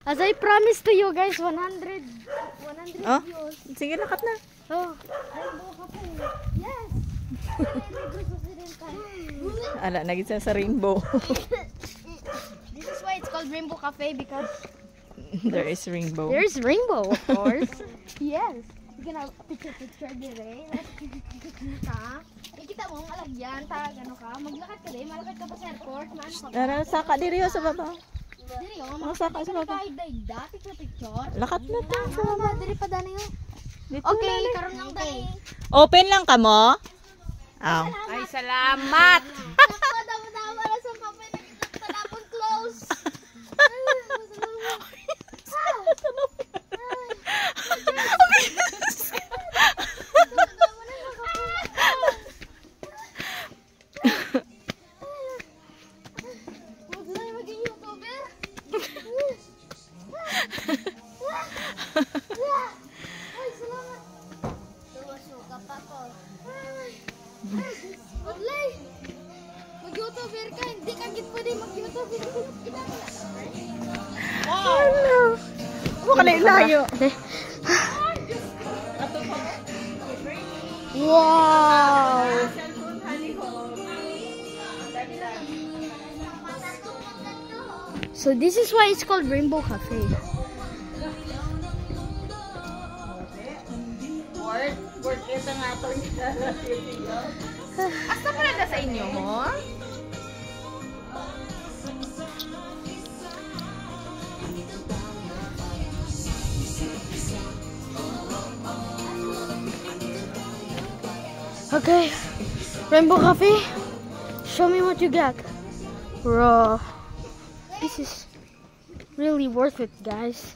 As I promised to you guys, 100 Oh, views. sige, nakat na. Oh, Rainbow Cafe. Yes! Ala, nagisa sa rainbow. This is why it's called Rainbow Cafe because There is rainbow. there's rainbow, of course. Yes. You can have picture dire. Ha? Kita mo ang alagyan, tag ano ka, maglakad ka din, malakad ka pa sa airport, maano ka ba? Tara, saka diri sa baba. Diri yo, Saka sa baba. daigda, picture. Lakat na ta sa baba. Diri pa dani yo. Dito Okay, na, karon lang dani. Open lang ka mo? Aw. Ay, salamat! Daw para sa kape na talapon close. Mag-YouTuber ka, hindi ka git pwede mag-YouTuber. Hello. Mo ka na ilayo. Wow! So this is why it's called Rainbow Cafe. Word ito nga to. Asa pala na sa inyo mo? Okay, Rainbow Cafe, show me what you got. Bro, this is really worth it, guys.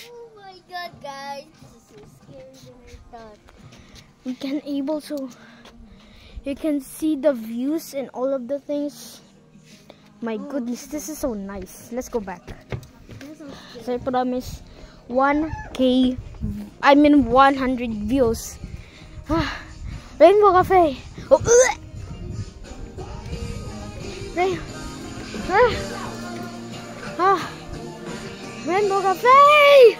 Oh my god, guys, this is so scary than I thought. We can able to, you can see the views and all of the things. My goodness, this is so nice. Let's go back. So I promise 100 views. Rainbow Cafe. Oh, Rainbow Cafe.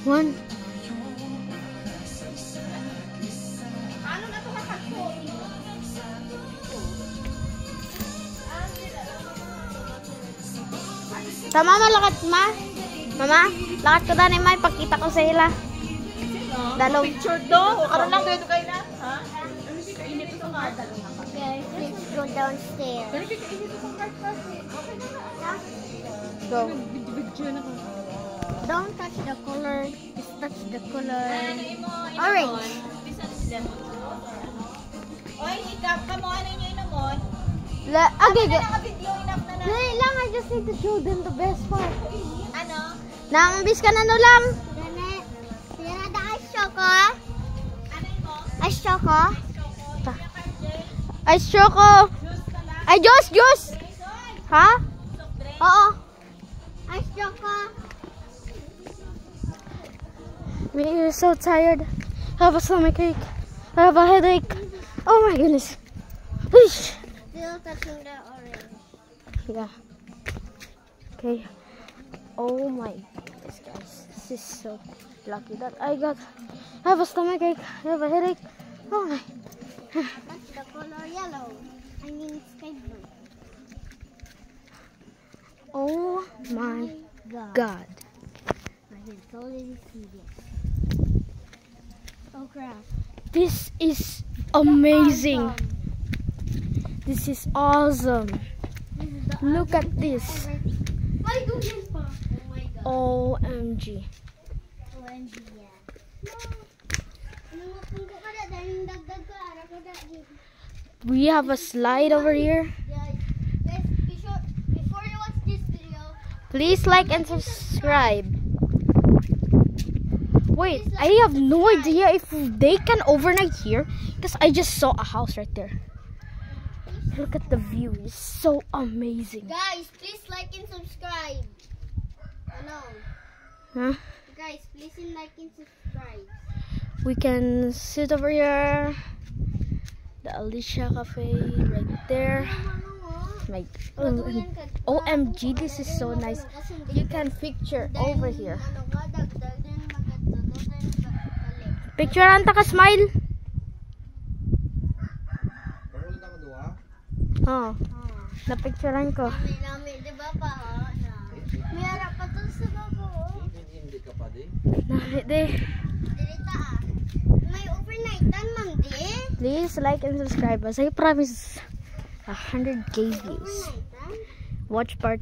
One. Tama malakat ma? Mama, lakat ko dani ma ipakita ko sa ila. Dalong Picture do. Karon lang dito kay na. Ha? Guys, let's go downstairs. go. Don't touch the color, just touch the color. Orange. Oy, ikap ka mo ano niyo inamon? Okay, go. Naka-video enough na na. Dali lang, I just need to show them the best part. Ano? Nang bis ka na no lang. Yan ada ice choco. Ano mo? Ice choco. Ice choco. Ay, juice. Ha? Oo. Ice choco. We are so tired. I have a stomachache. I have a headache. Oh my goodness. Whoosh. Still touching the orange. Yeah. Okay. Oh my goodness, guys. This is so lucky that I have a stomachache. I have a headache. Oh my. That's the color yellow. I mean sky blue. Oh my God. I can totally see this. Oh crap. This is amazing. This is awesome. Look at this. My goodness, pa. Oh my god. OMG. OMG, yeah. Nungapungko ka na dahil dagdag ka. Ara ko na. We have a slide over here. Yeah. Guys, be sure, before you watch this video, Please like and subscribe. Wait, I have no idea if they can overnight here because I just saw a house right there. Look at the view. It's so amazing. Guys, please like and subscribe. Ano? Huh? Guys, please like and subscribe. We can sit over here. The Alicia Cafe right there. My OMG, this is so nice. You can picture over here. Picture anta ka smile. Oh. Na-picturean ko. Nami, di ba pa? May harap pa to sa babo. Nami de. Dirita ah. May overnight tan, ma'am di? Please like and subscribe us. I promise 100k views. Overnight tan? Watch part